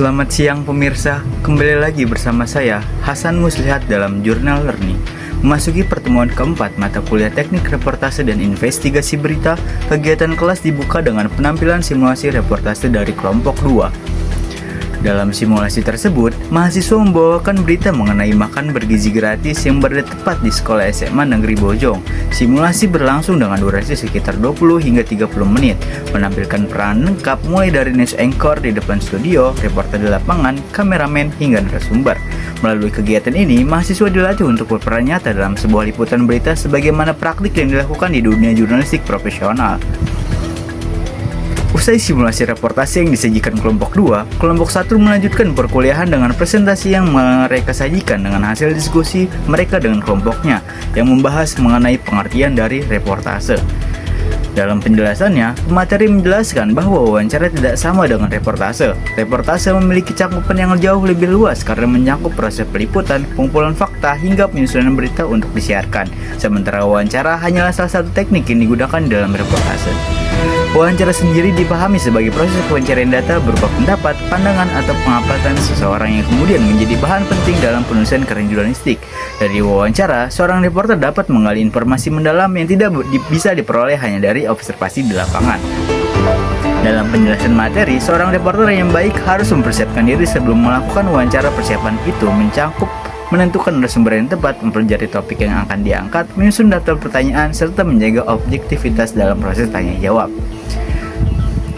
Selamat siang pemirsa, kembali lagi bersama saya Hasan Muslihat dalam Jurnal Learning. Memasuki pertemuan keempat mata kuliah teknik reportase dan investigasi berita, kegiatan kelas dibuka dengan penampilan simulasi reportase dari kelompok 2. Dalam simulasi tersebut, mahasiswa membawakan berita mengenai makan bergizi gratis yang berada tepat di sekolah SMA Negeri Bojong. Simulasi berlangsung dengan durasi sekitar 20 hingga 30 menit, menampilkan peran lengkap mulai dari news anchor di depan studio, reporter di lapangan, kameramen, hingga narasumber. Melalui kegiatan ini, mahasiswa dilatih untuk berperan nyata dalam sebuah liputan berita sebagaimana praktik yang dilakukan di dunia jurnalistik profesional. Usai simulasi reportase yang disajikan kelompok 2, kelompok 1 melanjutkan perkuliahan dengan presentasi yang mereka sajikan dengan hasil diskusi mereka dengan kelompoknya yang membahas mengenai pengertian dari reportase. Dalam penjelasannya, pemateri menjelaskan bahwa wawancara tidak sama dengan reportase. Reportase memiliki cakupan yang jauh lebih luas karena menyangkut proses peliputan, pengumpulan fakta, hingga penyusunan berita untuk disiarkan. Sementara wawancara hanyalah salah satu teknik yang digunakan dalam reportase. Wawancara sendiri dipahami sebagai proses pencarian data berupa pendapat, pandangan, atau pengamatan seseorang yang kemudian menjadi bahan penting dalam penulisan karya jurnalistik. Dari wawancara, seorang reporter dapat menggali informasi mendalam yang tidak bisa diperoleh hanya dari observasi di lapangan. Dalam penjelasan materi, seorang reporter yang baik harus mempersiapkan diri sebelum melakukan wawancara. Persiapan itu mencakup menentukan narasumber yang tepat, mempelajari topik yang akan diangkat, menyusun daftar pertanyaan, serta menjaga objektivitas dalam proses tanya jawab.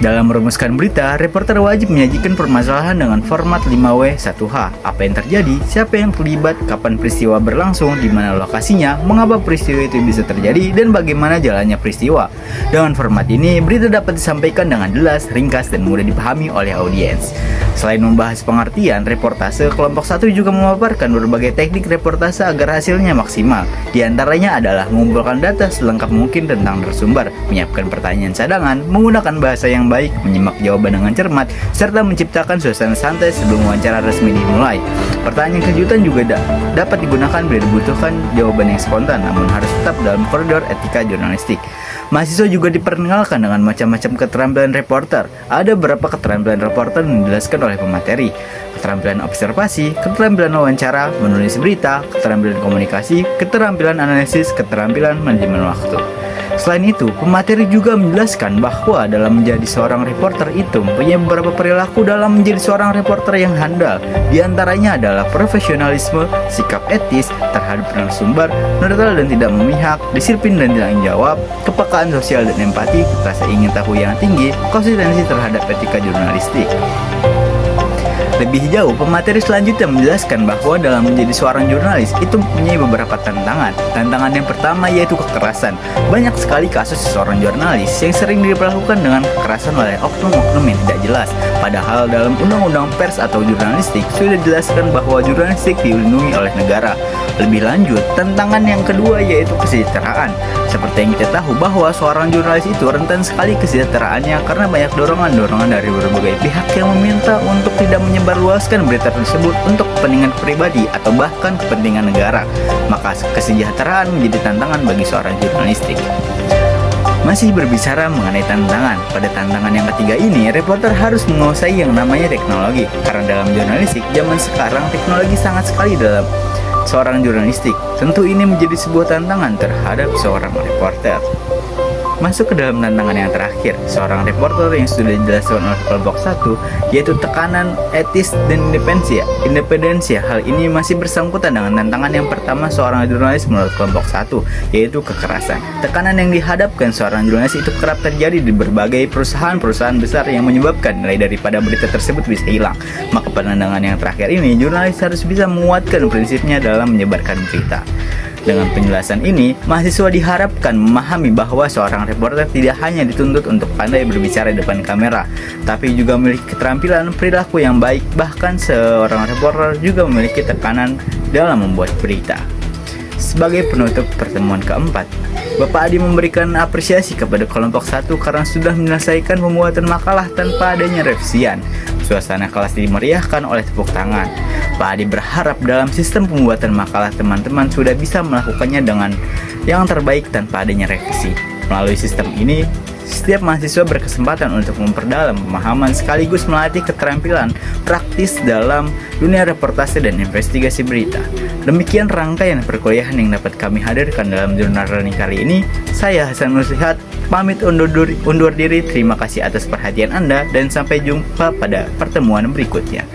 Dalam merumuskan berita, reporter wajib menyajikan permasalahan dengan format 5W 1H. Apa yang terjadi, siapa yang terlibat, kapan peristiwa berlangsung, di mana lokasinya, mengapa peristiwa itu bisa terjadi, dan bagaimana jalannya peristiwa. Dengan format ini, berita dapat disampaikan dengan jelas, ringkas, dan mudah dipahami oleh audiens. Selain membahas pengertian reportase, kelompok 1 juga memaparkan berbagai teknik reportase agar hasilnya maksimal. Di antaranya adalah mengumpulkan data selengkap mungkin tentang narasumber, menyiapkan pertanyaan cadangan, menggunakan bahasa yang baik, menyimak jawaban dengan cermat, serta menciptakan suasana santai sebelum wawancara resmi dimulai. Pertanyaan kejutan juga dapat digunakan bila dibutuhkan jawaban yang spontan, namun harus tetap dalam koridor etika jurnalistik. Mahasiswa juga diperkenalkan dengan macam-macam keterampilan reporter. Ada beberapa keterampilan reporter yang dijelaskan oleh pemateri: keterampilan observasi, keterampilan wawancara, menulis berita, keterampilan komunikasi, keterampilan analisis, keterampilan manajemen waktu. Selain itu, pemateri juga menjelaskan bahwa dalam menjadi seorang reporter itu mempunyai beberapa perilaku dalam menjadi seorang reporter yang handal. Di antaranya adalah profesionalisme, sikap etis terhadap narasumber, netral dan tidak memihak, disiplin dan tanggung jawab, kepekaan sosial dan empati, rasa ingin tahu yang tinggi, konsistensi terhadap etika jurnalistik. Lebih jauh, pemateri selanjutnya menjelaskan bahwa dalam menjadi seorang jurnalis itu mempunyai beberapa tantangan. Tantangan yang pertama yaitu kekerasan. Banyak sekali kasus seorang jurnalis yang sering diperlakukan dengan kekerasan oleh oknum-oknum yang tidak jelas. Padahal dalam undang-undang pers atau jurnalistik sudah dijelaskan bahwa jurnalistik dilindungi oleh negara. Lebih lanjut, tantangan yang kedua yaitu kesejahteraan. Seperti yang kita tahu bahwa seorang jurnalis itu rentan sekali kesejahteraannya karena banyak dorongan-dorongan dari berbagai pihak yang meminta untuk tidak menyebarluaskan berita tersebut untuk kepentingan pribadi atau bahkan kepentingan negara. Maka kesejahteraan menjadi tantangan bagi seorang jurnalistik. Masih berbicara mengenai tantangan, pada tantangan yang ketiga ini, reporter harus menguasai yang namanya teknologi. Karena dalam jurnalistik zaman sekarang teknologi sangat sekali dalam seorang jurnalistik. Tentu ini menjadi sebuah tantangan terhadap seorang reporter. Masuk ke dalam tantangan yang terakhir, seorang reporter yang sudah dijelaskan oleh kelompok 1, yaitu tekanan etis dan independensi. Hal ini masih bersangkutan dengan tantangan yang pertama seorang jurnalis menurut kelompok 1, yaitu kekerasan. Tekanan yang dihadapkan seorang jurnalis itu kerap terjadi di berbagai perusahaan-perusahaan besar yang menyebabkan nilai daripada berita tersebut bisa hilang. Maka pandangan yang terakhir ini, jurnalis harus bisa menguatkan prinsipnya dalam menyebarkan berita. Dengan penjelasan ini, mahasiswa diharapkan memahami bahwa seorang reporter tidak hanya dituntut untuk pandai berbicara di depan kamera, tapi juga memiliki keterampilan perilaku yang baik. Bahkan seorang reporter juga memiliki tekanan dalam membuat berita. Sebagai penutup pertemuan keempat, Bapak Adi memberikan apresiasi kepada kelompok 1 karena sudah menyelesaikan pembuatan makalah tanpa adanya revisian. Suasana kelas dimeriahkan oleh tepuk tangan. Pak Adi berharap dalam sistem pembuatan makalah teman-teman sudah bisa melakukannya dengan yang terbaik tanpa adanya revisi. Melalui sistem ini, Setiap mahasiswa berkesempatan untuk memperdalam pemahaman sekaligus melatih keterampilan praktis dalam dunia reportase dan investigasi berita. Demikian rangkaian perkuliahan yang dapat kami hadirkan dalam jurnal learning kali ini. Saya Hasan Nursihat, pamit undur diri. Terima kasih atas perhatian Anda dan sampai jumpa pada pertemuan berikutnya.